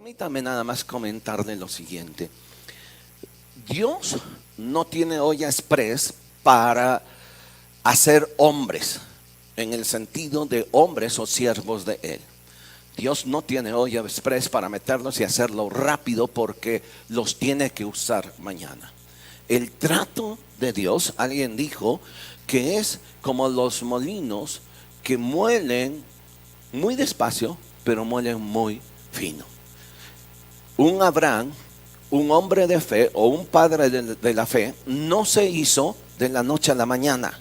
Permítame nada más comentarle lo siguiente. Dios no tiene olla express para hacer hombres, en el sentido de hombres o siervos de Él. Dios no tiene olla express para meterlos y hacerlo rápido porque los tiene que usar mañana. El trato de Dios, alguien dijo, que es como los molinos que muelen muy despacio, pero muelen muy fino. Un Abraham, un hombre de fe o un padre de la fe, no se hizo de la noche a la mañana.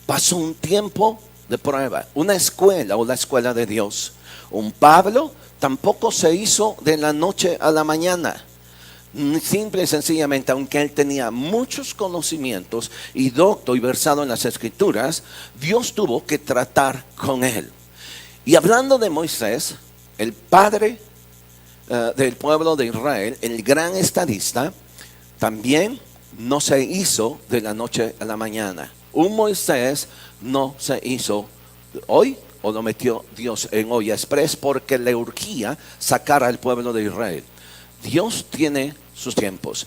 Pasó un tiempo de prueba, una escuela o la escuela de Dios. Un Pablo tampoco se hizo de la noche a la mañana. Simple y sencillamente, aunque él tenía muchos conocimientos y docto y versado en las escrituras, Dios tuvo que tratar con él. Y hablando de Moisés, el padre del pueblo de Israel, el gran estadista, también no se hizo de la noche a la mañana. Un Moisés no se hizo hoy, o lo metió Dios en olla express porque le urgía sacar al pueblo de Israel. Dios tiene sus tiempos.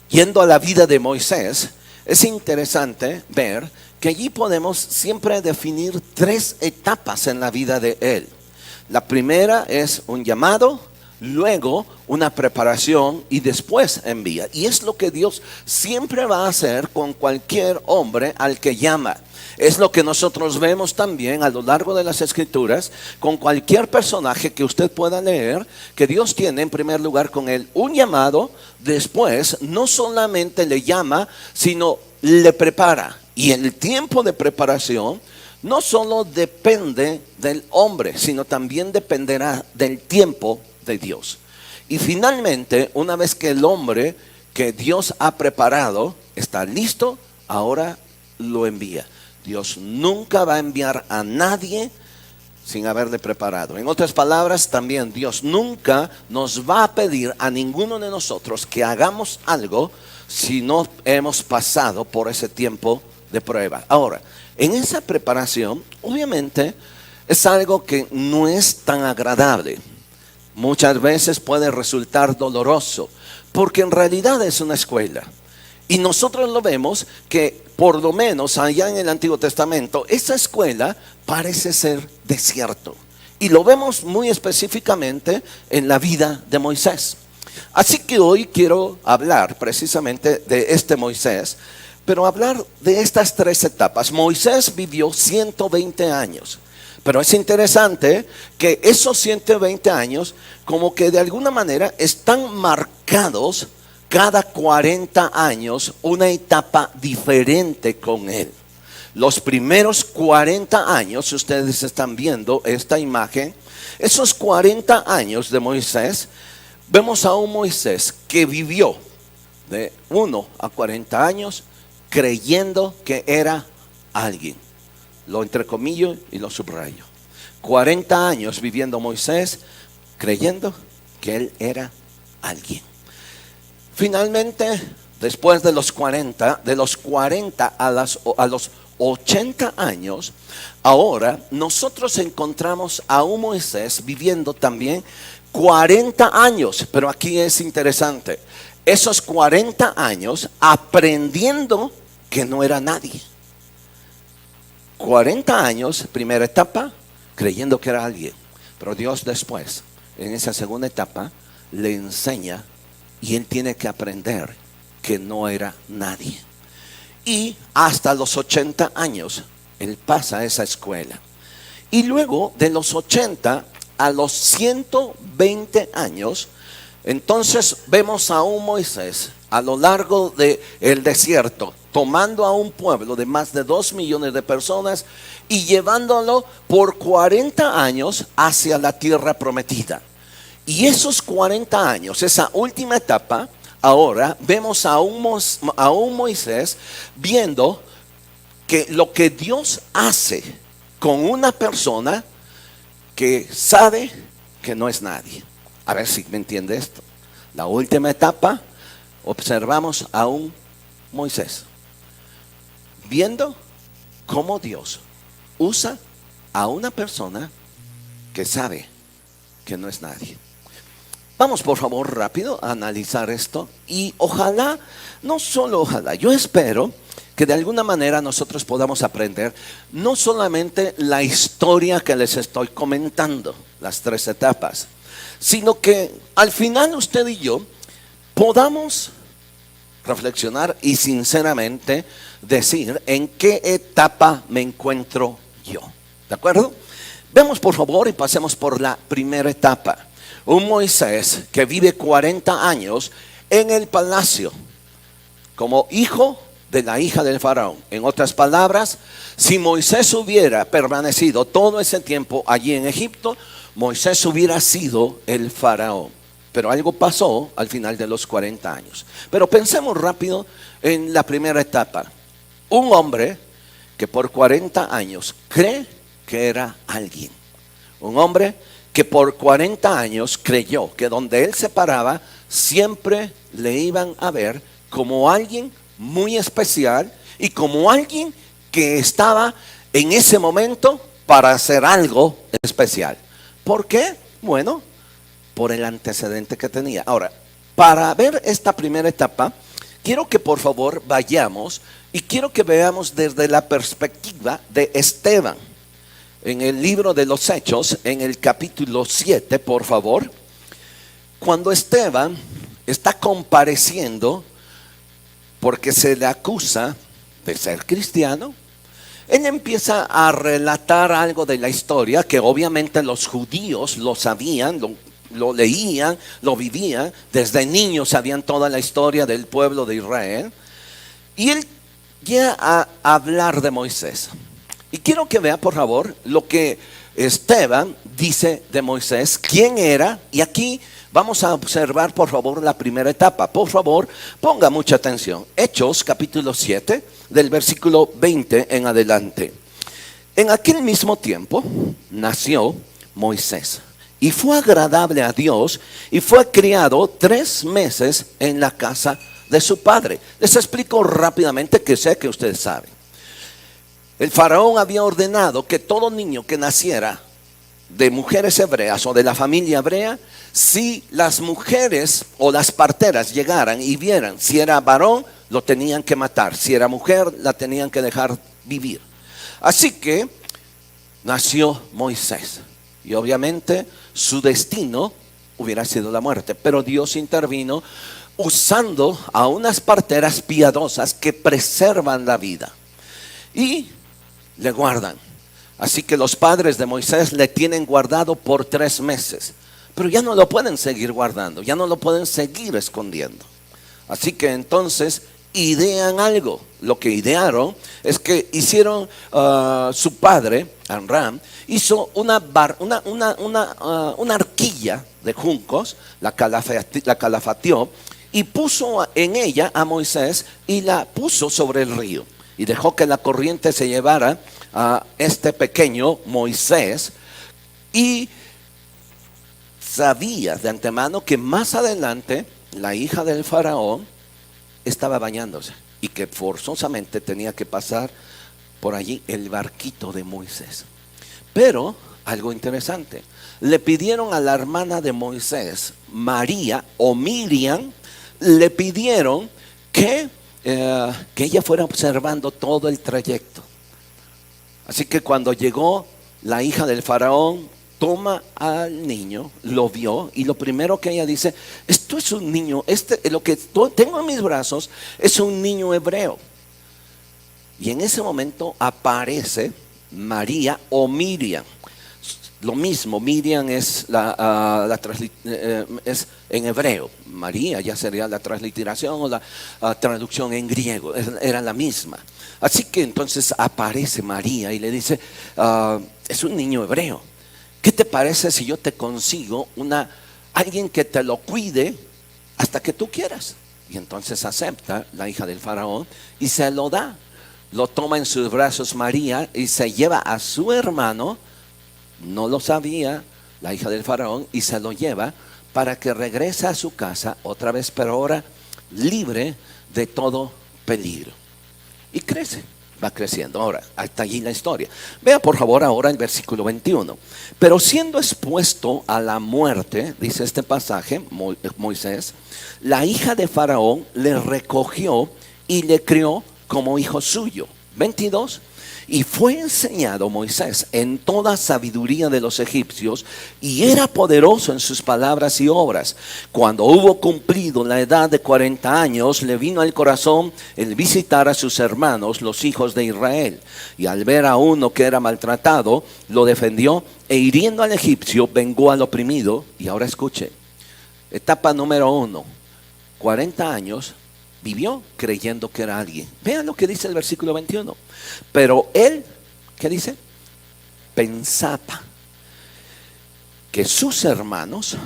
Yendo a la vida de Moisés, es interesante ver que allí podemos siempre definir tres etapas en la vida de él. La primera es un llamado, luego una preparación y después envía. Y es lo que Dios siempre va a hacer con cualquier hombre al que llama. Es lo que nosotros vemos también a lo largo de las escrituras con cualquier personaje que usted pueda leer, que Dios tiene en primer lugar con él un llamado, después no solamente le llama, sino le prepara. Y el tiempo de preparación no solo depende del hombre, sino también dependerá del tiempo de Dios. Y finalmente, una vez que el hombre que Dios ha preparado está listo, ahora lo envía. Dios nunca va a enviar a nadie sin haberle preparado. En otras palabras, también Dios nunca nos va a pedir a ninguno de nosotros que hagamos algo si no hemos pasado por ese tiempo de prueba. Ahora, en esa preparación, obviamente, es algo que no es tan agradable. Muchas veces puede resultar doloroso, porque en realidad es una escuela. Y nosotros lo vemos que por lo menos allá en el Antiguo Testamento, esa escuela parece ser desierto. Y lo vemos muy específicamente en la vida de Moisés. Así que hoy quiero hablar precisamente de este Moisés, pero hablar de estas tres etapas. Moisés vivió 120 años. Pero es interesante que esos 120 años como que de alguna manera están marcados cada 40 años una etapa diferente con él. Los primeros 40 años, si ustedes están viendo esta imagen, esos 40 años de Moisés, vemos a un Moisés que vivió de 1 a 40 años creyendo que era alguien. Lo entrecomillo y lo subrayo. 40 años viviendo Moisés creyendo que él era alguien. Finalmente, después de los 40 a los 80 años, ahora nosotros encontramos a un Moisés viviendo también 40 años, pero aquí es interesante, esos 40 años aprendiendo que no era nadie. 40 años, primera etapa, creyendo que era alguien, pero Dios después, en esa segunda etapa, le enseña y él tiene que aprender que no era nadie. Y hasta los 80 años, él pasa esa escuela. Y luego de los 80 a los 120 años, entonces vemos a un Moisés a lo largo del desierto, tomando a un pueblo de más de 2 millones de personas y llevándolo por 40 años hacia la tierra prometida. Y esos 40 años, esa última etapa, ahora vemos a un Moisés viendo que lo que Dios hace con una persona que sabe que no es nadie. A ver si me entiende esto. La última etapa, observamos a un Moisés viendo cómo Dios usa a una persona que sabe que no es nadie. Vamos por favor rápido a analizar esto y ojalá, no solo ojalá, yo espero que de alguna manera nosotros podamos aprender no solamente la historia que les estoy comentando, las 3 etapas, sino que al final usted y yo podamos reflexionar y sinceramente decir en qué etapa me encuentro yo. ¿De acuerdo? Vemos por favor y pasemos por la primera etapa. Un Moisés que vive 40 años en el palacio como hijo de la hija del faraón. En otras palabras, si Moisés hubiera permanecido todo ese tiempo allí en Egipto, Moisés hubiera sido el faraón. Pero algo pasó al final de los 40 años. Pero pensemos rápido en la primera etapa. Un hombre que por 40 años cree que era alguien. Un hombre que por 40 años creyó que donde él se paraba siempre le iban a ver como alguien muy especial y como alguien que estaba en ese momento para hacer algo especial. ¿Por qué? Bueno, por el antecedente que tenía. Ahora, para ver esta primera etapa, quiero que por favor vayamos y quiero que veamos desde la perspectiva de Esteban. En el libro de los Hechos, en el capítulo 7, por favor, cuando Esteban está compareciendo porque se le acusa de ser cristiano, él empieza a relatar algo de la historia que obviamente los judíos lo sabían, lo leían, lo vivían, desde niños sabían toda la historia del pueblo de Israel, y él llega a hablar de Moisés. Y quiero que vea por favor lo que Esteban dice de Moisés, quién era, y aquí vamos a observar por favor la primera etapa. Por favor, ponga mucha atención. Hechos capítulo 7, del versículo 20 en adelante. En aquel mismo tiempo nació Moisés y fue agradable a Dios y fue criado 3 meses en la casa de su padre. Les explico rápidamente que sé que ustedes saben. El faraón había ordenado que todo niño que naciera de mujeres hebreas o de la familia hebrea, si las mujeres o las parteras llegaran y vieran si era varón, lo tenían que matar. Si era mujer, la tenían que dejar vivir. Así que nació Moisés. Y obviamente su destino hubiera sido la muerte. Pero Dios intervino usando a unas parteras piadosas que preservan la vida. Y le guardan. Así que los padres de Moisés le tienen guardado por 3 meses. Pero ya no lo pueden seguir guardando, ya no lo pueden seguir escondiendo. Así que entonces idean algo. Lo que idearon es que hicieron, su padre, Amram, hizo una arquilla de juncos, la calafateó y puso en ella a Moisés y la puso sobre el río. Y dejó que la corriente se llevara a este pequeño Moisés. Y sabía de antemano que más adelante la hija del faraón estaba bañándose y que forzosamente tenía que pasar por allí el barquito de Moisés. Pero algo interesante, le pidieron a la hermana de Moisés, María o Miriam, le pidieron que ella fuera observando todo el trayecto. Así que cuando llegó la hija del faraón, toma al niño, lo vio y lo primero que ella dice, esto es un niño, lo que tengo en mis brazos es un niño hebreo. Y en ese momento aparece María o Miriam. Lo mismo, Miriam es es en hebreo. María ya sería la transliteración o la traducción en griego, era la misma. Así que entonces aparece María y le dice, es un niño hebreo. ¿Qué te parece si yo te consigo alguien que te lo cuide hasta que tú quieras? Y entonces acepta la hija del faraón y se lo da. Lo toma en sus brazos María y se lleva a su hermano. No lo sabía la hija del faraón y se lo lleva para que regrese a su casa otra vez, pero ahora libre de todo peligro. Y crece. Va creciendo. Ahora, hasta allí la historia. Vea por favor ahora el versículo 21. Pero siendo expuesto a la muerte, dice este pasaje, Moisés, la hija de Faraón le recogió y le crió como hijo suyo. 22. Y fue enseñado Moisés en toda sabiduría de los egipcios, y era poderoso en sus palabras y obras. Cuando hubo cumplido la edad de 40 años, le vino al corazón el visitar a sus hermanos, los hijos de Israel. Y al ver a uno que era maltratado, lo defendió, e hiriendo al egipcio, vengó al oprimido. Y ahora escuche, etapa número 1, 40 años. Vivió creyendo que era alguien. Vean lo que dice el versículo 21. Pero él, ¿qué dice? Pensaba que sus hermanos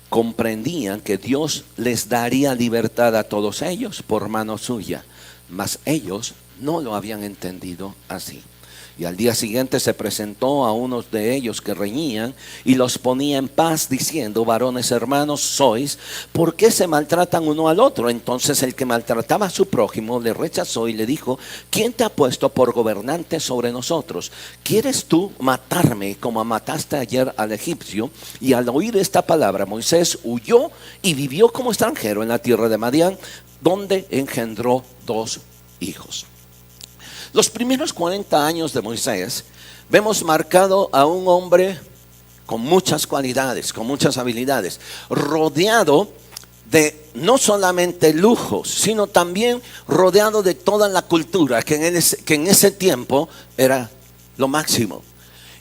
comprendían que Dios les daría libertad a todos ellos por mano suya, mas ellos no lo habían entendido así. Y al día siguiente se presentó a unos de ellos que reñían y los ponía en paz, diciendo: varones hermanos sois, ¿por qué se maltratan uno al otro? Entonces el que maltrataba a su prójimo le rechazó y le dijo: ¿quién te ha puesto por gobernante sobre nosotros? ¿Quieres tú matarme como mataste ayer al egipcio? Y al oír esta palabra, Moisés huyó y vivió como extranjero en la tierra de Madián, donde engendró 2 hijos. Los primeros 40 años de Moisés vemos marcado a un hombre con muchas cualidades, con muchas habilidades, rodeado de no solamente lujos, sino también rodeado de toda la cultura que en ese tiempo era lo máximo.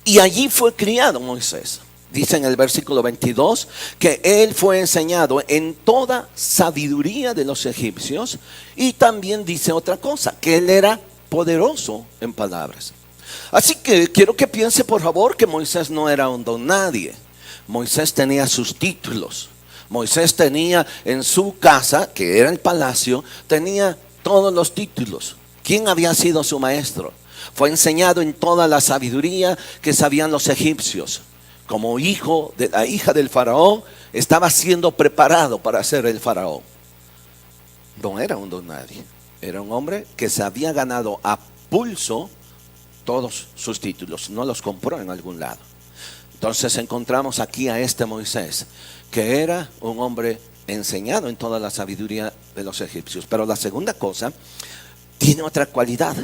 Y allí fue criado Moisés. Dice en el versículo 22 que él fue enseñado en toda sabiduría de los egipcios, y también dice otra cosa, que él era poderoso en palabras. Así que quiero que piense por favor que Moisés no era un don nadie. Moisés tenía sus títulos. Moisés tenía en su casa, que era el palacio, tenía todos los títulos. ¿Quién había sido su maestro? Fue enseñado en toda la sabiduría que sabían los egipcios. Como hijo de la hija del faraón, estaba siendo preparado para ser el faraón. No era un don nadie. Era un hombre que se había ganado a pulso todos sus títulos, no los compró en algún lado. Entonces encontramos aquí a este Moisés, que era un hombre enseñado en toda la sabiduría de los egipcios. Pero la segunda cosa, tiene otra cualidad,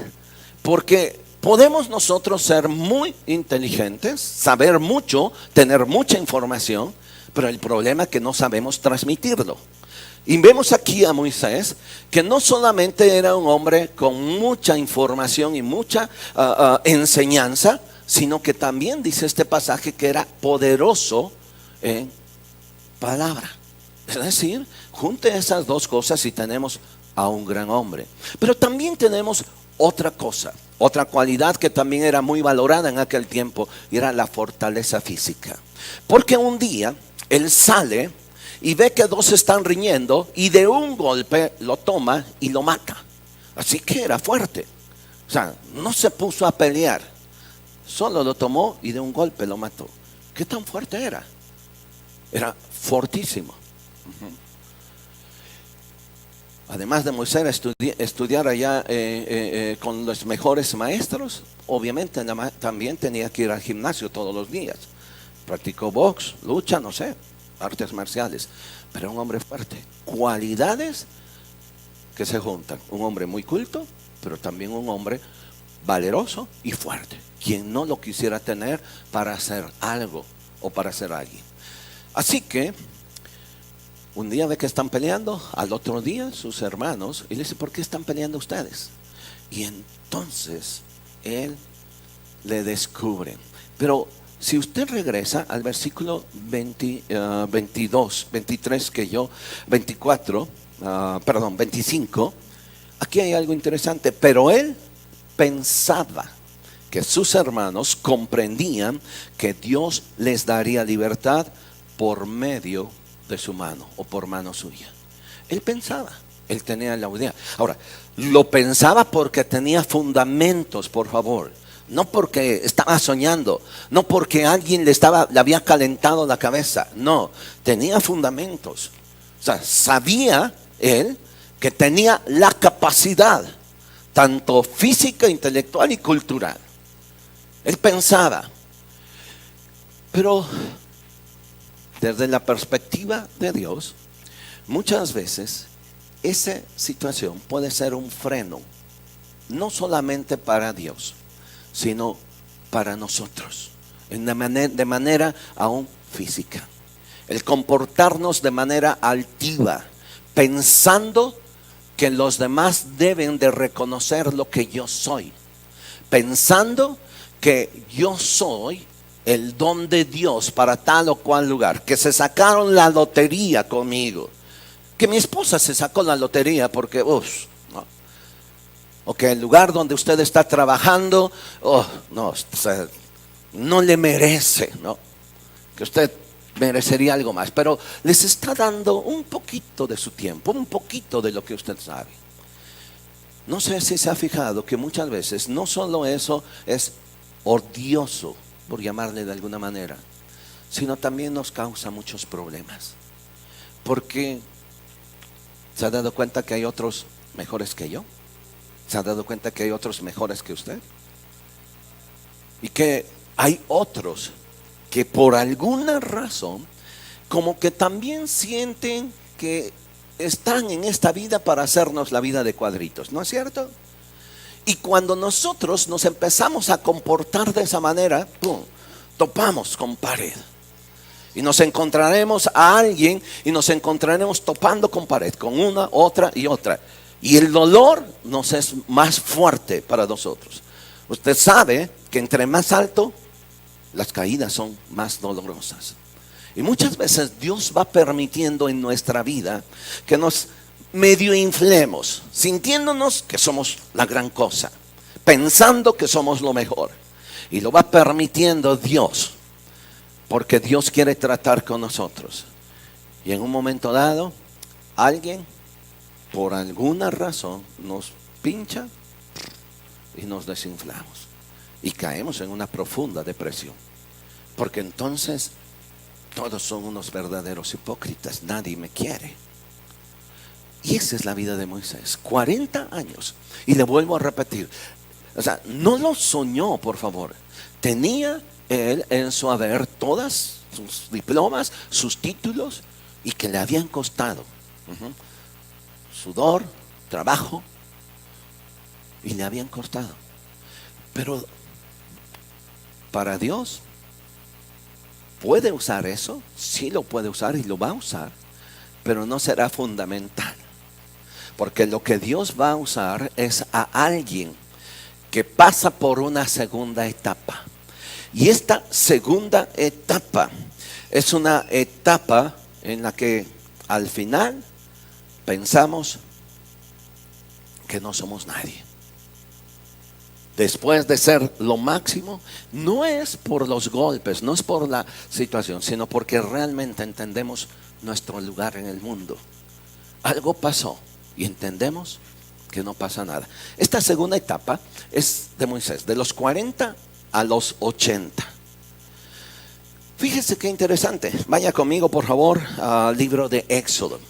porque podemos nosotros ser muy inteligentes, saber mucho, tener mucha información, pero el problema es que no sabemos transmitirlo. Y vemos aquí a Moisés que no solamente era un hombre con mucha información y mucha enseñanza, sino que también dice este pasaje que era poderoso en palabra. Es decir, junte esas dos cosas y tenemos a un gran hombre. Pero también tenemos otra cosa, otra cualidad que también era muy valorada en aquel tiempo, y era la fortaleza física. Porque un día él sale y ve que 2 están riñendo, y de un golpe lo toma y lo mata. Así que era fuerte. O sea, no se puso a pelear, solo lo tomó y de un golpe lo mató. ¿Qué tan fuerte era? Era fortísimo. Además de Moisés estudiar allá con los mejores maestros, obviamente también tenía que ir al gimnasio todos los días. Practicó box, lucha, no sé, artes marciales, pero un hombre fuerte. Cualidades que se juntan. Un hombre muy culto, pero también un hombre valeroso y fuerte. Quien no lo quisiera tener para hacer algo o para ser alguien. Así que un día ve que están peleando, al otro día sus hermanos, y le dice: ¿por qué están peleando ustedes? Y entonces él le descubre. Pero si usted regresa al versículo 22, 23 25, aquí hay algo interesante. Pero él pensaba que sus hermanos comprendían que Dios les daría libertad por medio de su mano o por mano suya. Él pensaba, él tenía la idea. Ahora, lo pensaba porque tenía fundamentos, por favor. No porque estaba soñando, no porque alguien le había calentado la cabeza. No, tenía fundamentos. O sea, sabía él que tenía la capacidad tanto física, intelectual y cultural. Él pensaba, pero desde la perspectiva de Dios, muchas veces esa situación puede ser un freno, no solamente para Dios, sino para nosotros, de manera aún física. El comportarnos de manera altiva, pensando que los demás deben de reconocer lo que yo soy, pensando que yo soy el don de Dios para tal o cual lugar, que se sacaron la lotería conmigo, que mi esposa se sacó la lotería porque, no. O que el lugar donde usted está trabajando, no, o sea, no le merece, ¿no? Que usted merecería algo más, pero les está dando un poquito de su tiempo, un poquito de lo que usted sabe. No sé si se ha fijado que muchas veces no solo eso es odioso, por llamarle de alguna manera, sino también nos causa muchos problemas. Porque ¿se ha dado cuenta que hay otros mejores que yo? ¿Se ha dado cuenta que hay otros mejores que usted? Y que hay otros que por alguna razón como que también sienten que están en esta vida para hacernos la vida de cuadritos, ¿no es cierto? Y cuando nosotros nos empezamos a comportar de esa manera, ¡pum!, topamos con pared. Y nos encontraremos a alguien y nos encontraremos topando con pared, con una, otra y otra. Y el dolor nos es más fuerte para nosotros. Usted sabe que entre más alto, las caídas son más dolorosas. Y muchas veces Dios va permitiendo en nuestra vida que nos medio inflemos, sintiéndonos que somos la gran cosa, pensando que somos lo mejor. Y lo va permitiendo Dios, porque Dios quiere tratar con nosotros. Y en un momento dado, alguien, por alguna razón, nos pincha y nos desinflamos. Y caemos en una profunda depresión. Porque entonces todos son unos verdaderos hipócritas, nadie me quiere. Y esa es la vida de Moisés, 40 años. Y le vuelvo a repetir, o sea, no lo soñó, por favor. Tenía él en su haber todas sus diplomas, sus títulos, y que le habían costado sudor, trabajo, y le habían costado. Pero para Dios, ¿puede usar eso? Sí lo puede usar y lo va a usar, pero no será fundamental. Porque lo que Dios va a usar es a alguien que pasa por una segunda etapa. Y esta segunda etapa es una etapa en la que al final pensamos que no somos nadie. Después de ser lo máximo, no es por los golpes, no es por la situación, sino porque realmente entendemos nuestro lugar en el mundo. Algo pasó y entendemos que no pasa nada. Esta segunda etapa es de Moisés, de los 40 a los 80. Fíjese qué interesante. Vaya conmigo, por favor, al libro de Éxodo.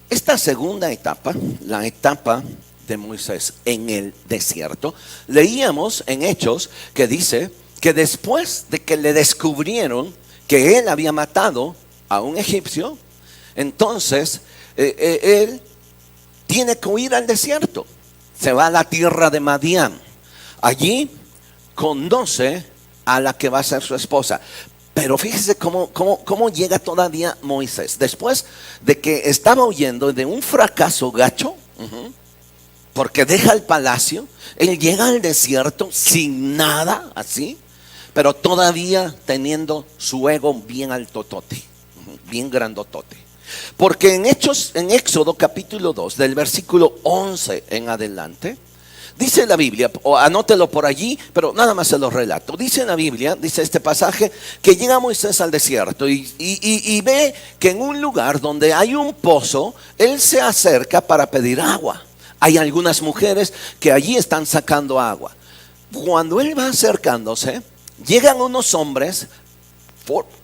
Esta segunda etapa, la etapa de Moisés en el desierto, leíamos en Hechos que dice que después de que le descubrieron que él había matado a un egipcio, entonces él tiene que huir al desierto. Se va a la tierra de Madián. Allí conoce a la que va a ser su esposa. Pero fíjese cómo llega todavía Moisés. Después de que estaba huyendo de un fracaso gacho, porque deja el palacio, él llega al desierto sin nada, así, pero todavía teniendo su ego bien altotote, bien grandotote. Porque en Éxodo capítulo 2, del versículo 11 en adelante, dice la Biblia, o anótelo por allí, pero nada más se lo relato. Dice la Biblia, dice este pasaje, que llega Moisés al desierto y ve que en un lugar donde hay un pozo, él se acerca para pedir agua. Hay algunas mujeres que allí están sacando agua. Cuando él va acercándose, llegan unos hombres,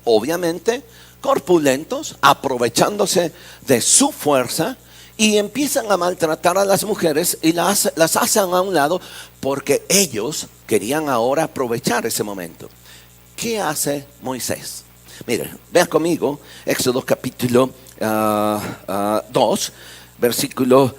obviamente corpulentos, aprovechándose de su fuerza, y empiezan a maltratar a las mujeres y las hacen a un lado porque ellos querían ahora aprovechar ese momento. ¿Qué hace Moisés? Mire, vea conmigo Éxodo capítulo 2, versículo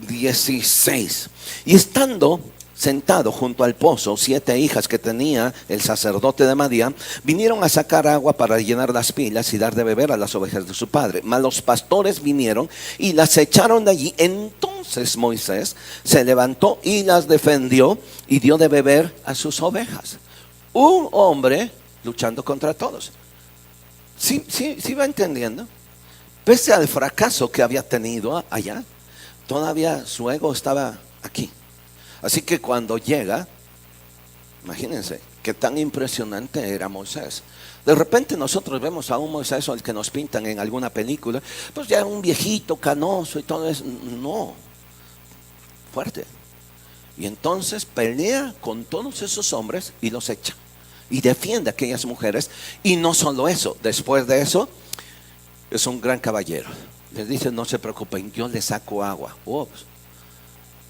16. Y estando sentado junto al pozo, 7 hijas que tenía el sacerdote de Madián vinieron a sacar agua para llenar las pilas y dar de beber a las ovejas de su padre. Mas los pastores vinieron y las echaron de allí. Entonces Moisés se levantó y las defendió y dio de beber a sus ovejas. Un hombre luchando contra todos. ¿Sí va entendiendo? Pese al fracaso que había tenido allá, todavía su ego estaba aquí. Así que cuando llega, imagínense qué tan impresionante era Moisés. De repente nosotros vemos a un Moisés al que nos pintan en alguna película, pues ya un viejito canoso y todo eso. No, fuerte. Y entonces pelea con todos esos hombres y los echa. Y defiende a aquellas mujeres. Y no solo eso, después de eso, es un gran caballero. Les dice, no se preocupen, yo les saco agua. Ups.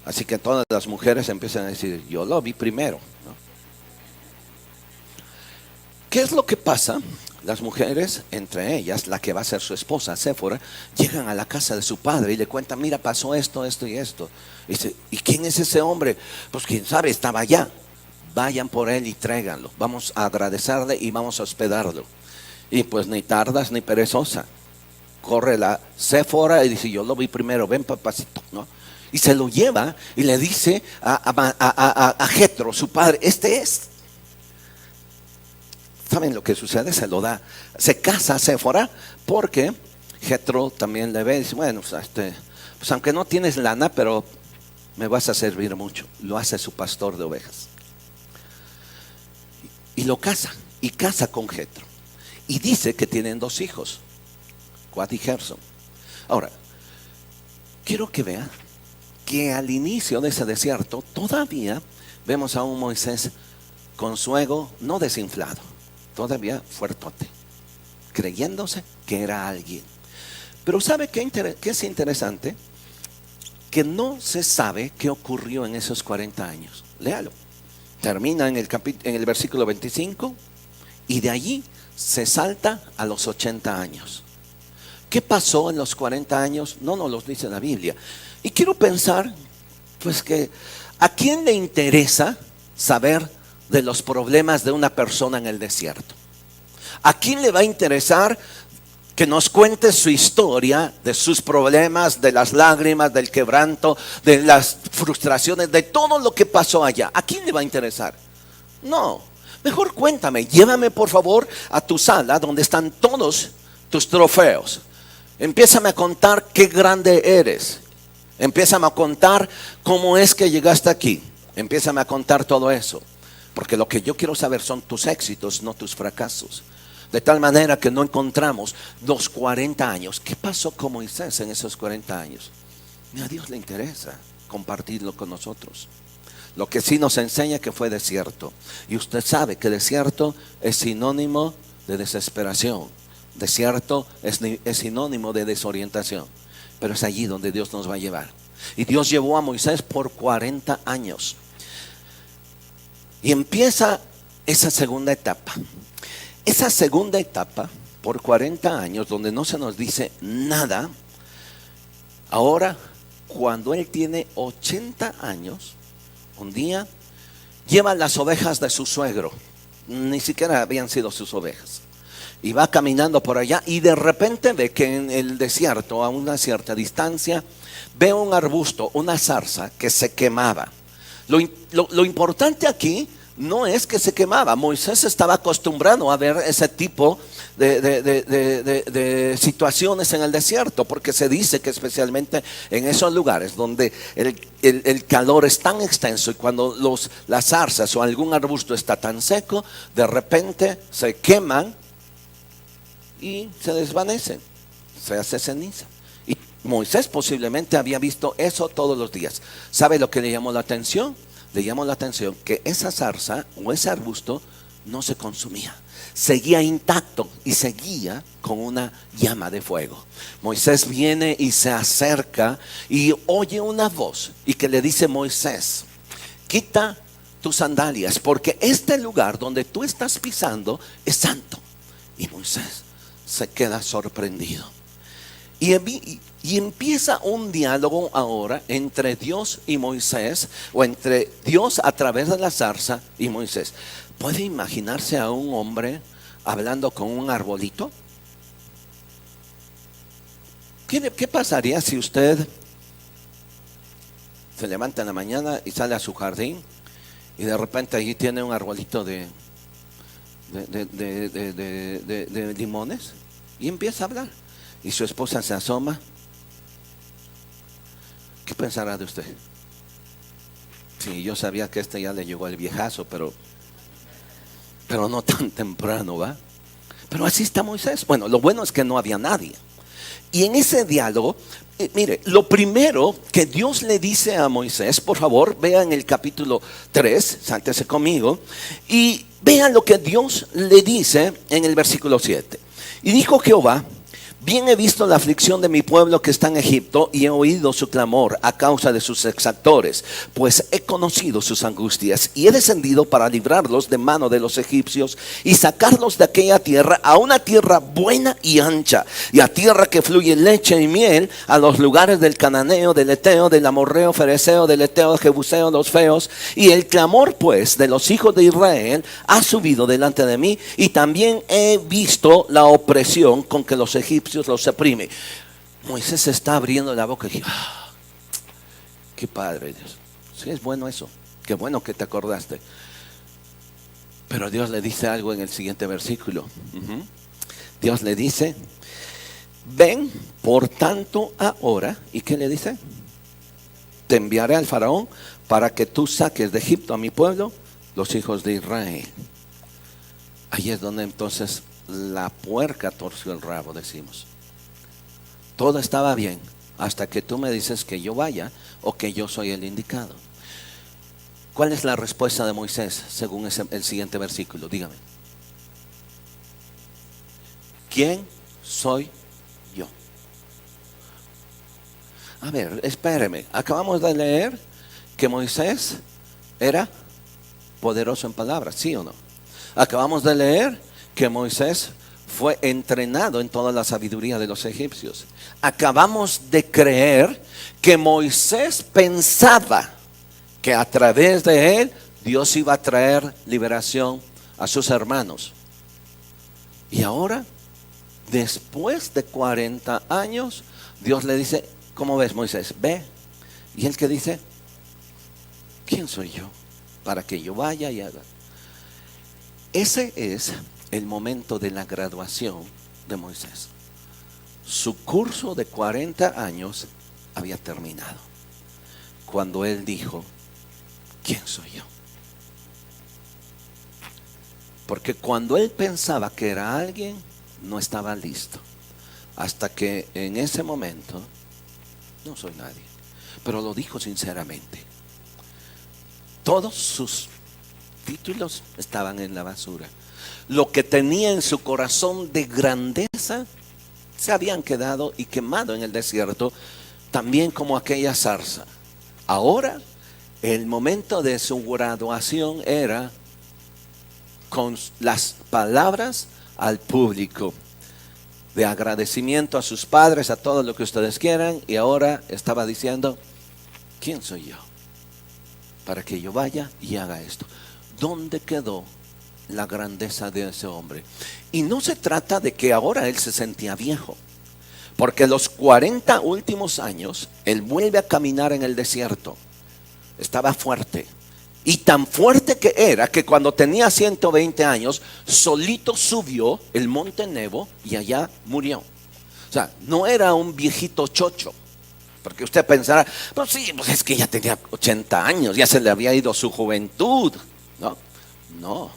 Así que todas las mujeres empiezan a decir, yo lo vi primero, ¿no? ¿Qué es lo que pasa? Las mujeres, entre ellas, la que va a ser su esposa, Séfora, llegan a la casa de su padre y le cuentan, mira, pasó esto, esto y esto. Y dice, ¿y quién es ese hombre? Pues quién sabe, estaba allá. Vayan por él y tráiganlo. Vamos a agradecerle y vamos a hospedarlo. Y pues ni tardas ni perezosa. Corre la Séfora y dice, yo lo vi primero, ven papacito, ¿no? Y se lo lleva y le dice a Jetro, su padre, este es. ¿Saben lo que sucede? Se lo da. Se casa a Séfora porque Jetro también le ve y dice, bueno, pues aunque no tienes lana, pero me vas a servir mucho. Lo hace su pastor de ovejas. Y lo casa, y casa con Jetro. Y dice que tienen 2 hijos, Gad y Gerson. Ahora, quiero que vean que al inicio de ese desierto todavía vemos a un Moisés con su ego no desinflado, todavía fuertote, creyéndose que era alguien. Pero ¿sabe qué es interesante? Que no se sabe qué ocurrió en esos 40 años. Léalo. Termina en el versículo 25 y de allí se salta a los 80 años. ¿Qué pasó en los 40 años? No nos lo dice la Biblia. Y quiero pensar, pues que ¿a quién le interesa saber de los problemas de una persona en el desierto? ¿A quién le va a interesar que nos cuente su historia, de sus problemas, de las lágrimas, del quebranto, de las frustraciones, de todo lo que pasó allá? ¿A quién le va a interesar? No, mejor cuéntame, llévame por favor a tu sala donde están todos tus trofeos. Empiézame a contar qué grande eres. Empiézame a contar cómo es que llegaste aquí. Empiézame a contar todo eso. Porque lo que yo quiero saber son tus éxitos, no tus fracasos. De tal manera que no encontramos los 40 años. ¿Qué pasó con Moisés en esos 40 años? Ni a Dios le interesa compartirlo con nosotros. Lo que sí nos enseña que fue desierto. Y usted sabe que desierto es sinónimo de desesperación. Desierto es sinónimo de desorientación. Pero es allí donde Dios nos va a llevar. Y Dios llevó a Moisés por 40 años. Y empieza esa segunda etapa. Esa segunda etapa, por 40 años, donde no se nos dice nada. Ahora, cuando él tiene 80 años, un día, lleva las ovejas de su suegro. Ni siquiera habían sido sus ovejas. Y va caminando por allá y de repente ve que en el desierto, a una cierta distancia, ve un arbusto, una zarza que se quemaba. Lo importante aquí no es que se quemaba. Moisés estaba acostumbrado a ver ese tipo de situaciones en el desierto, porque se dice que especialmente en esos lugares donde el calor es tan extenso y cuando las zarzas o algún arbusto está tan seco, de repente se queman y se desvanecen, se hace ceniza. Y Moisés posiblemente había visto eso todos los días. ¿Sabe lo que le llamó la atención? Le llamó la atención que esa zarza o ese arbusto no se consumía, seguía intacto y seguía con una llama de fuego. Moisés viene y se acerca y oye una voz y que le dice: Moisés, quita tus sandalias, porque este lugar donde tú estás pisando es santo. Y Moisés se queda sorprendido. Y empieza un diálogo ahora entre Dios y Moisés, o entre Dios a través de la zarza y Moisés. ¿Puede imaginarse a un hombre hablando con un arbolito? ¿Qué pasaría si usted se levanta en la mañana y sale a su jardín y de repente allí tiene un arbolito de limones y empieza a hablar? Y su esposa se asoma. ¿Qué pensará de usted? Sí, yo sabía que ya le llegó el viejazo, pero no tan temprano, ¿va? Pero así está Moisés. Bueno, lo bueno es que no había nadie. Y en ese diálogo, mire, lo primero que Dios le dice a Moisés, por favor, vean el capítulo 3, sántese conmigo, y vean lo que Dios le dice en el versículo 7. Y dijo Jehová: bien he visto la aflicción de mi pueblo que está en Egipto, y he oído su clamor a causa de sus exactores, pues he conocido sus angustias, y he descendido para librarlos de mano de los egipcios y sacarlos de aquella tierra a una tierra buena y ancha, y a tierra que fluye leche y miel, a los lugares del cananeo, del eteo, del amorreo, fereceo, del eteo, jebuseo, los feos. Y el clamor pues de los hijos de Israel ha subido delante de mí, y también he visto la opresión con que los egipcios los oprime. Moisés está abriendo la boca y qué padre Dios. Sí, es bueno eso. Qué bueno que te acordaste. Pero Dios le dice algo en el siguiente versículo. Dios le dice: ven por tanto ahora. ¿Y qué le dice? Te enviaré al faraón para que tú saques de Egipto a mi pueblo, los hijos de Israel. Ahí es donde entonces la puerca torció el rabo, decimos. Todo estaba bien hasta que tú me dices que yo vaya o que yo soy el indicado. ¿Cuál es la respuesta de Moisés según el siguiente versículo? Dígame. ¿Quién soy yo? A ver, espéreme. Acabamos de leer que Moisés era poderoso en palabras, ¿sí o no? Acabamos de leer que Moisés fue entrenado en toda la sabiduría de los egipcios. Acabamos de creer que Moisés pensaba que a través de él Dios iba a traer liberación a sus hermanos. Y ahora, después de 40 años, Dios le dice: ¿cómo ves, Moisés? Ve. Y él que dice: ¿quién soy yo para que yo vaya y haga? Ese es el momento de la graduación de Moisés. Su curso de 40 años había terminado cuando él dijo: ¿quién soy yo? Porque cuando él pensaba que era alguien, no estaba listo. Hasta que en ese momento: no soy nadie. Pero lo dijo sinceramente. Todos sus títulos estaban en la basura. Lo que tenía en su corazón de grandeza se habían quedado y quemado en el desierto, también como aquella zarza. Ahora, el momento de su graduación era con las palabras al público de agradecimiento a sus padres, a todo lo que ustedes quieran, y ahora estaba diciendo: ¿quién soy yo para que yo vaya y haga esto? ¿Dónde quedó la grandeza de ese hombre? Y no se trata de que ahora él se sentía viejo, porque los 40 últimos años él vuelve a caminar en el desierto. Estaba fuerte, y tan fuerte que era que cuando tenía 120 años solito subió el monte Nebo y allá murió. O sea, no era un viejito chocho, porque usted pensará: pues sí, pues es que ya tenía 80 años, ya se le había ido su juventud. No,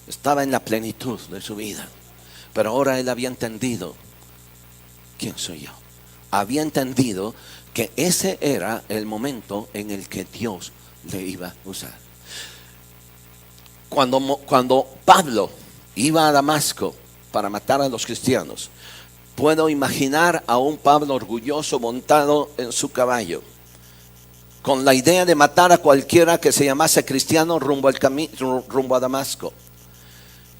estaba en la plenitud de su vida. Pero ahora él había entendido: ¿quién soy yo? Había entendido que ese era el momento en el que Dios le iba a usar. Cuando Pablo iba a Damasco para matar a los cristianos, puedo imaginar a un Pablo orgulloso montado en su caballo, con la idea de matar a cualquiera que se llamase cristiano rumbo a Damasco.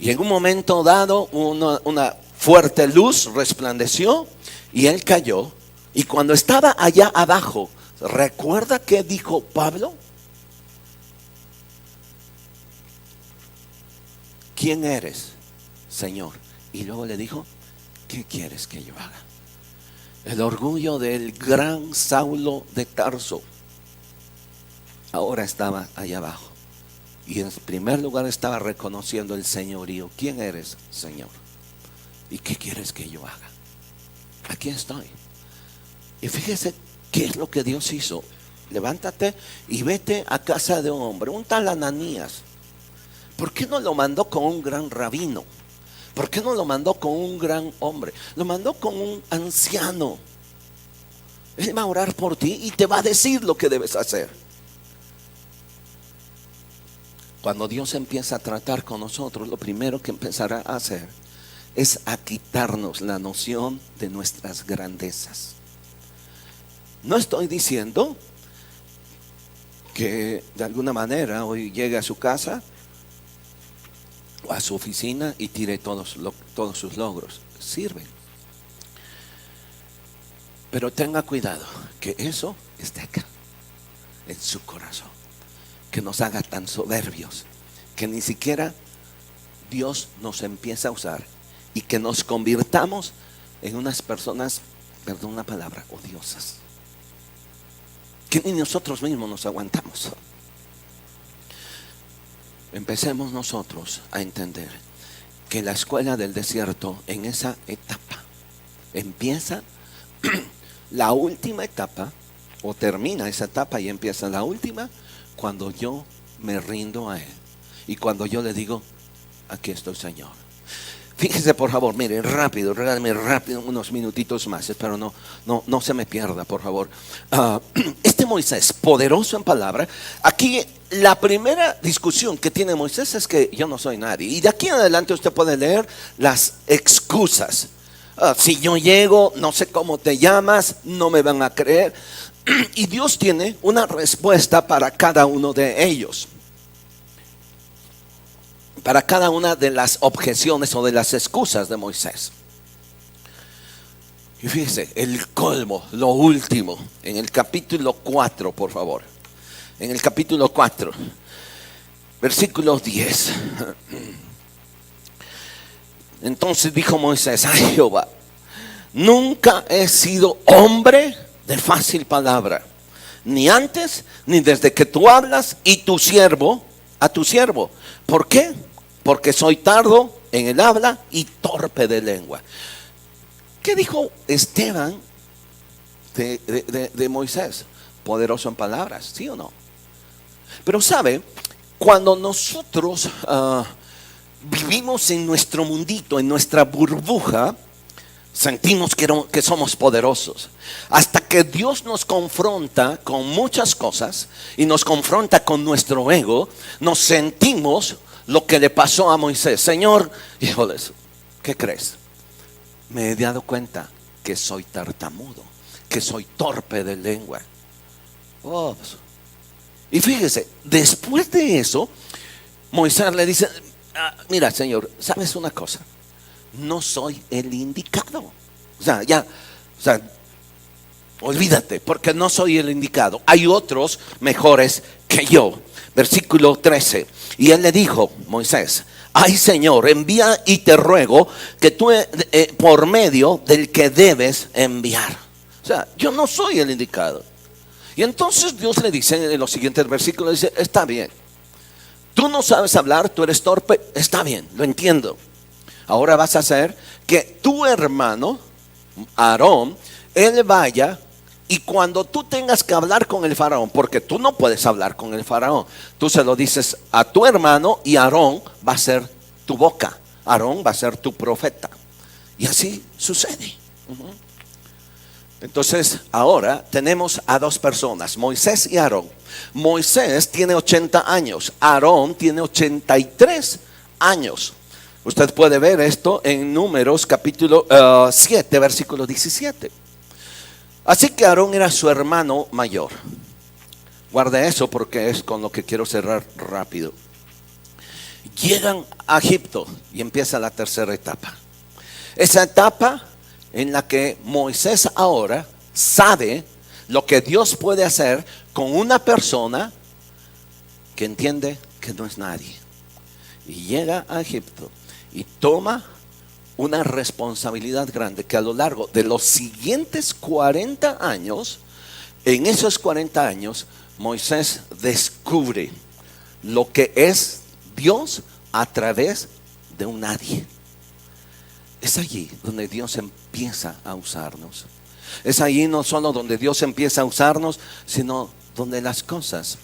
Y en un momento dado una fuerte luz resplandeció y él cayó. Y cuando estaba allá abajo, ¿recuerda qué dijo Pablo? ¿Quién eres, Señor? Y luego le dijo, ¿qué quieres que yo haga? El orgullo del gran Saulo de Tarso ahora estaba allá abajo. Y en primer lugar estaba reconociendo el señorío. ¿Quién eres, Señor? ¿Y qué quieres que yo haga? Aquí estoy. Y fíjese qué es lo que Dios hizo. Levántate y vete a casa de un hombre, un tal Ananías. ¿Por qué no lo mandó con un gran rabino? ¿Por qué no lo mandó con un gran hombre? Lo mandó con un anciano. Él va a orar por ti y te va a decir lo que debes hacer. Cuando Dios empieza a tratar con nosotros, lo primero que empezará a hacer es a quitarnos la noción de nuestras grandezas. No estoy diciendo que de alguna manera hoy llegue a su casa o a su oficina y tire todos sus logros. Sirven. Pero tenga cuidado que eso esté acá, en su corazón. Que nos haga tan soberbios que ni siquiera Dios nos empieza a usar y que nos convirtamos en unas personas, perdón la palabra, odiosas, que ni nosotros mismos nos aguantamos. Empecemos nosotros a entender que la escuela del desierto, en esa etapa empieza la última etapa, o termina esa etapa y empieza la última, cuando yo me rindo a Él y cuando yo le digo, aquí estoy, Señor. Fíjese por favor, mire, rápido, regálame rápido unos minutitos más, espero no se me pierda, por favor. Este Moisés, poderoso en palabra, aquí la primera discusión que tiene Moisés es que yo no soy nadie. Y de aquí en adelante usted puede leer las excusas. Si yo llego, no sé cómo te llamas, no me van a creer. Y Dios tiene una respuesta para cada uno de ellos. Para cada una de las objeciones o de las excusas de Moisés. Y fíjese, el colmo, lo último, en el capítulo 4, por favor. En el capítulo 4, versículo 10. Entonces dijo Moisés a Jehová, nunca he sido hombre de fácil palabra, ni antes ni desde que tú hablas y tu siervo a tu siervo. ¿Por qué? Porque soy tardo en el habla y torpe de lengua. ¿Qué dijo Esteban de Moisés? Poderoso en palabras, ¿sí o no? Pero sabe, cuando nosotros vivimos en nuestro mundito, en nuestra burbuja, sentimos que somos poderosos. Hasta que Dios nos confronta con muchas cosas y nos confronta con nuestro ego, nos sentimos lo que le pasó a Moisés. Señor, híjoles, ¿qué crees? Me he dado cuenta que soy tartamudo, que soy torpe de lengua. Oh. Y fíjese, después de eso, Moisés le dice, mira, Señor, ¿sabes una cosa? No soy el indicado. Olvídate, porque no soy el indicado. Hay otros mejores que yo. Versículo 13. Y él le dijo, Moisés, ay Señor, envía y te ruego que tú por medio del que debes enviar. O sea, yo no soy el indicado. Y entonces Dios le dice en los siguientes versículos, dice, está bien. Tú no sabes hablar, tú eres torpe, está bien, lo entiendo. Ahora vas a hacer que tu hermano, Aarón, él vaya y cuando tú tengas que hablar con el faraón, porque tú no puedes hablar con el faraón, tú se lo dices a tu hermano y Aarón va a ser tu boca, Aarón va a ser tu profeta. Y así sucede. Entonces, ahora tenemos a dos personas, Moisés y Aarón. Moisés tiene 80 años, Aarón tiene 83 años. Usted puede ver esto en Números capítulo 7, versículo 17. Así que Aarón era su hermano mayor. Guarda eso porque es con lo que quiero cerrar rápido. Llegan a Egipto y empieza la tercera etapa. Esa etapa en la que Moisés ahora sabe lo que Dios puede hacer con una persona que entiende que no es nadie. Y llega a Egipto y toma una responsabilidad grande que a lo largo de los siguientes 40 años, en esos 40 años, Moisés descubre lo que es Dios a través de un nadie. Es allí donde Dios empieza a usarnos. Es allí no solo donde Dios empieza a usarnos, sino donde las cosas.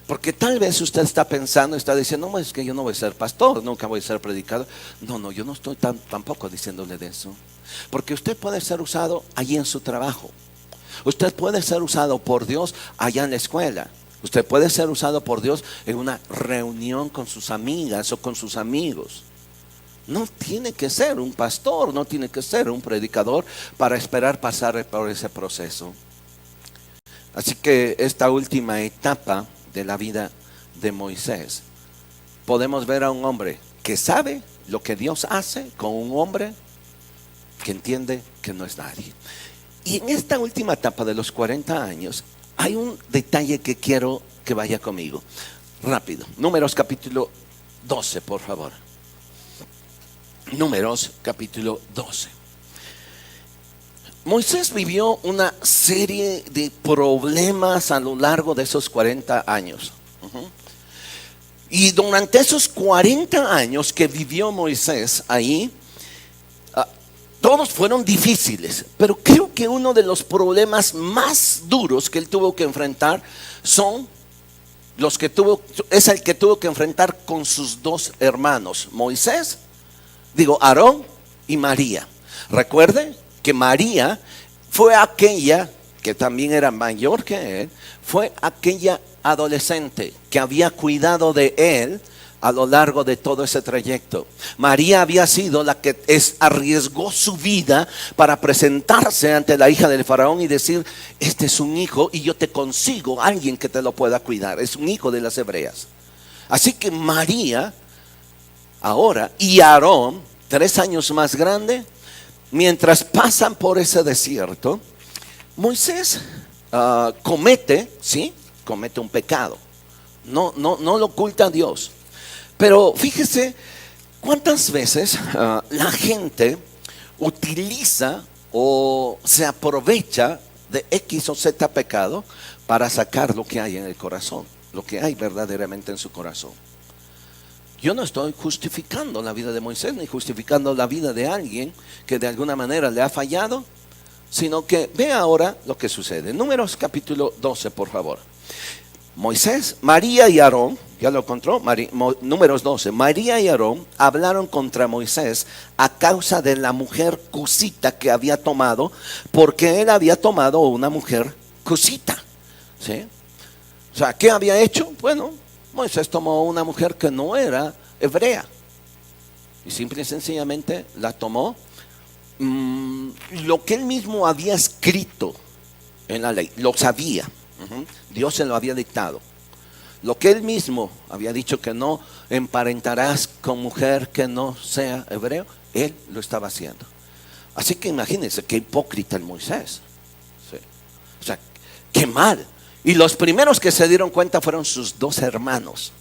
Porque tal vez usted está pensando, está diciendo, no, es que yo no voy a ser pastor, nunca voy a ser predicador. No, yo no estoy tampoco diciéndole de eso. Porque usted puede ser usado allí en su trabajo. Usted puede ser usado por Dios allá en la escuela. Usted puede ser usado por Dios en una reunión con sus amigas o con sus amigos. No tiene que ser un pastor, no tiene que ser un predicador para esperar pasar por ese proceso. Así que esta última etapa de la vida de Moisés, podemos ver a un hombre que sabe lo que Dios hace con un hombre que entiende que no es nadie. Y en esta última etapa de los 40 años, hay un detalle que quiero que vaya conmigo. Rápido. Números capítulo 12, por favor. Números capítulo 12. Moisés vivió una serie de problemas a lo largo de esos 40 años. Y durante esos 40 años que vivió Moisés ahí, todos fueron difíciles. Pero creo que uno de los problemas más duros que él tuvo que enfrentar es el que tuvo que enfrentar con sus dos hermanos, Aarón y María. Recuerde que María fue aquella que también era mayor que él, fue aquella adolescente que había cuidado de él a lo largo de todo ese trayecto. María había sido la que arriesgó su vida para presentarse ante la hija del faraón y decir, este es un hijo y yo te consigo a alguien que te lo pueda cuidar. Es un hijo de las hebreas. Así que María ahora y Aarón, 3 años más grande, mientras pasan por ese desierto, Moisés comete un pecado. No lo oculta a Dios. Pero fíjese cuántas veces la gente utiliza o se aprovecha de X o Z pecado para sacar lo que hay en el corazón, lo que hay verdaderamente en su corazón. Yo no estoy justificando la vida de Moisés ni justificando la vida de alguien que de alguna manera le ha fallado, sino que ve ahora lo que sucede. Números capítulo 12, por favor. Moisés, María y Aarón, ya lo encontró, Números 12, María y Aarón hablaron contra Moisés a causa de la mujer cusita que había tomado, porque él había tomado una mujer cusita. ¿Sí? O sea, ¿qué había hecho? Bueno, Moisés tomó una mujer que no era hebrea y simple y sencillamente la tomó. Lo que él mismo había escrito en la ley, lo sabía. Dios se lo había dictado. Lo que él mismo había dicho, que no emparentarás con mujer que no sea hebreo, él lo estaba haciendo. Así que imagínense qué hipócrita el Moisés. Sí. O sea, qué mal. Y los primeros que se dieron cuenta fueron sus dos hermanos.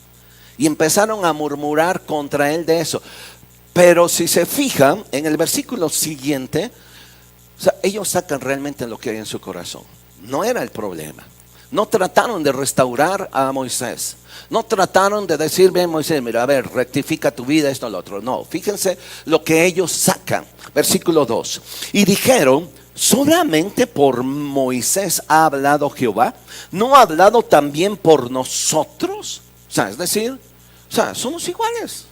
Y empezaron a murmurar contra él de eso. Pero si se fijan en el versículo siguiente, o sea, ellos sacan realmente lo que hay en su corazón. No era el problema. No trataron de restaurar a Moisés. No trataron de decir, ven Moisés, mira, a ver, rectifica tu vida, esto, lo otro. No, fíjense lo que ellos sacan. Versículo 2. Y dijeron, solamente por Moisés ha hablado Jehová, ¿no ha hablado también por nosotros? O sea, es decir, somos iguales.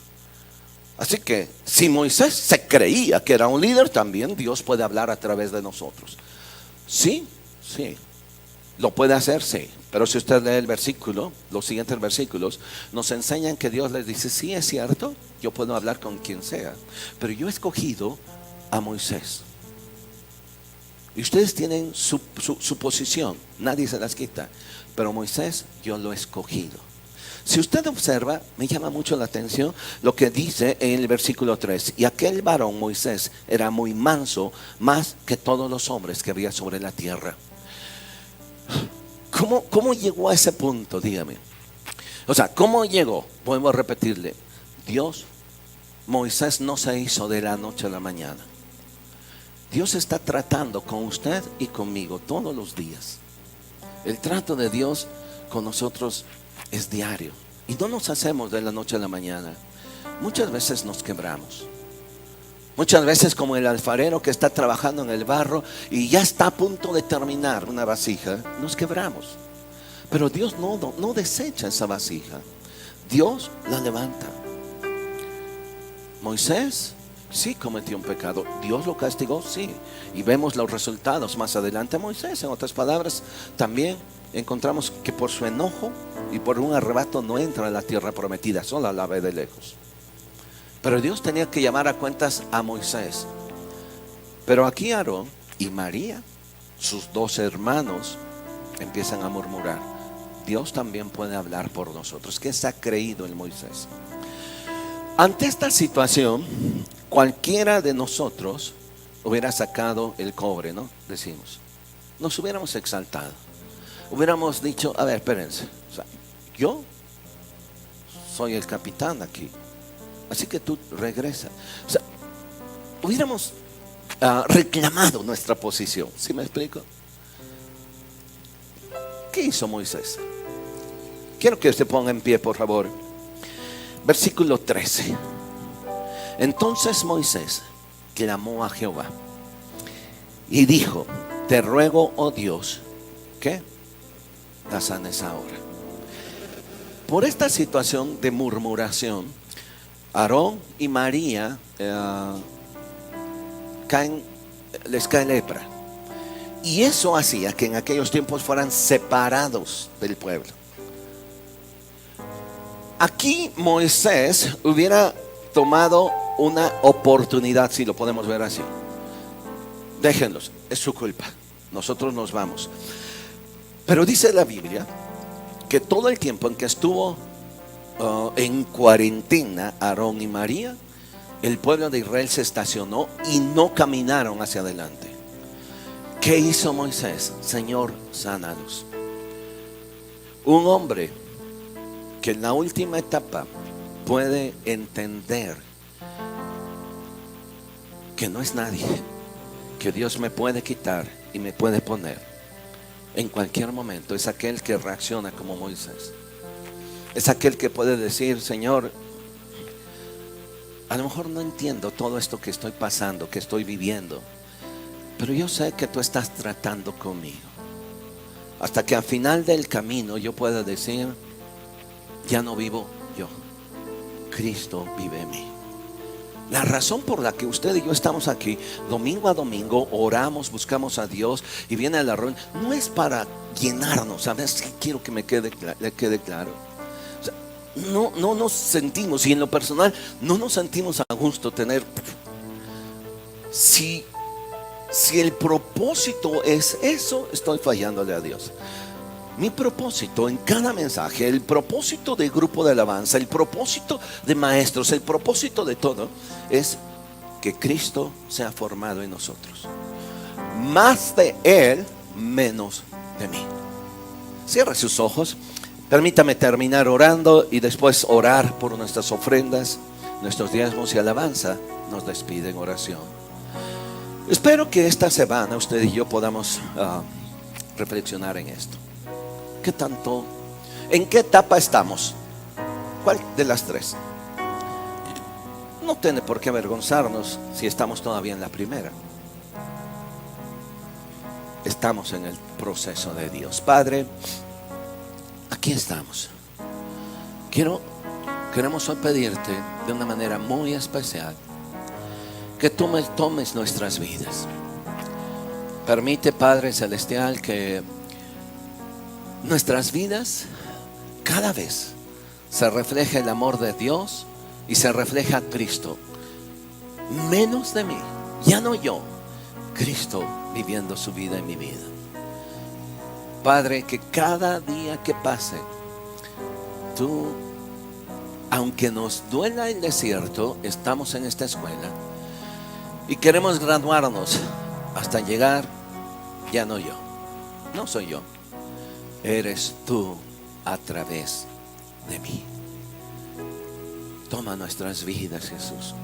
Así que si Moisés se creía que era un líder, también Dios puede hablar a través de nosotros. Sí, sí. Lo puede hacer, sí. Pero si usted lee el versículo, los siguientes versículos, nos enseñan que Dios les dice, sí, es cierto, yo puedo hablar con quien sea, pero yo he escogido a Moisés. Y ustedes tienen su posición, nadie se las quita, pero Moisés yo lo he escogido. Si usted observa, me llama mucho la atención lo que dice en el versículo 3. Y aquel varón Moisés era muy manso, más que todos los hombres que había sobre la tierra. ¿Cómo llegó a ese punto? Dígame. O sea, ¿cómo llegó? Vuelvo a repetirle. Moisés no se hizo de la noche a la mañana. Dios está tratando con usted y conmigo todos los días. El trato de Dios con nosotros es diario. Y no nos hacemos de la noche a la mañana. Muchas veces nos quebramos. Muchas veces como el alfarero que está trabajando en el barro y ya está a punto de terminar una vasija, nos quebramos. Pero Dios no desecha esa vasija. Dios la levanta. Moisés sí cometió un pecado. Dios lo castigó, sí. Y vemos los resultados más adelante. Moisés, en otras palabras, también encontramos que por su enojo y por un arrebato no entra a la tierra prometida, solo la ve de lejos. Pero Dios tenía que llamar a cuentas a Moisés. Pero aquí Aarón y María, sus dos hermanos, empiezan a murmurar. Dios también puede hablar por nosotros. ¿Qué se ha creído en Moisés? Ante esta situación, cualquiera de nosotros hubiera sacado el cobre, ¿no? Decimos. Nos hubiéramos exaltado. Hubiéramos dicho, a ver, espérense. O sea, yo soy el capitán aquí. Así que tú regresa. O sea, hubiéramos reclamado nuestra posición. ¿Sí me explico? ¿Qué hizo Moisés? Quiero que usted ponga en pie, por favor. Versículo 13. Entonces Moisés clamó a Jehová y dijo: te ruego, oh Dios, que la sanes ahora. Por esta situación de murmuración, Aarón y María les cae lepra. Y eso hacía que en aquellos tiempos fueran separados del pueblo. Aquí Moisés hubiera tomado una oportunidad, si lo podemos ver así. Déjenlos, es su culpa, nosotros nos vamos. Pero dice la Biblia que todo el tiempo en que estuvo en cuarentena Aarón y María, el pueblo de Israel se estacionó y no caminaron hacia adelante. ¿Qué hizo Moisés? Señor, sánalos. Un hombre que en la última etapa puede entender que no es nadie, que Dios me puede quitar y me puede poner en cualquier momento, es aquel que reacciona como Moisés. Es aquel que puede decir: Señor, a lo mejor no entiendo todo esto que estoy pasando, que estoy viviendo, pero yo sé que tú estás tratando conmigo. Hasta que al final del camino yo pueda decir: ya no vivo yo, Cristo vive en mí. La razón por la que usted y yo estamos aquí domingo a domingo, oramos, buscamos a Dios y viene la reunión, no es para llenarnos. ¿Sabes? Quiero que le quede claro. O sea, no nos sentimos, y en lo personal no nos sentimos a gusto tener. Si el propósito es eso, estoy fallándole a Dios. Mi propósito en cada mensaje, el propósito del grupo de alabanza, el propósito de maestros, el propósito de todo, es que Cristo sea formado en nosotros. Más de Él, menos de mí. Cierra sus ojos. Permítame terminar orando y después orar por nuestras ofrendas, nuestros diezmos y alabanza. Nos despide en oración. Espero que esta semana usted y yo podamos reflexionar en esto. ¿Qué tanto? ¿En qué etapa estamos? ¿Cuál de las tres? No tiene por qué avergonzarnos si estamos todavía en la primera. Estamos en el proceso de Dios. Padre, aquí estamos. Queremos hoy pedirte de una manera muy especial que tú tomes nuestras vidas. Permite, Padre Celestial, que nuestras vidas cada vez se refleje el amor de Dios y se refleja a Cristo. Menos de mí, ya no yo, Cristo viviendo su vida en mi vida. Padre, que cada día que pase, tú, aunque nos duela el desierto, estamos en esta escuela y queremos graduarnos hasta llegar, ya no yo, no soy yo, eres tú a través de mí. Toma nuestras vidas, Jesús.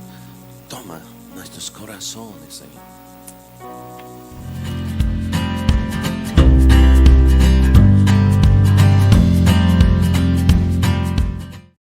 Toma nuestros corazones, Señor.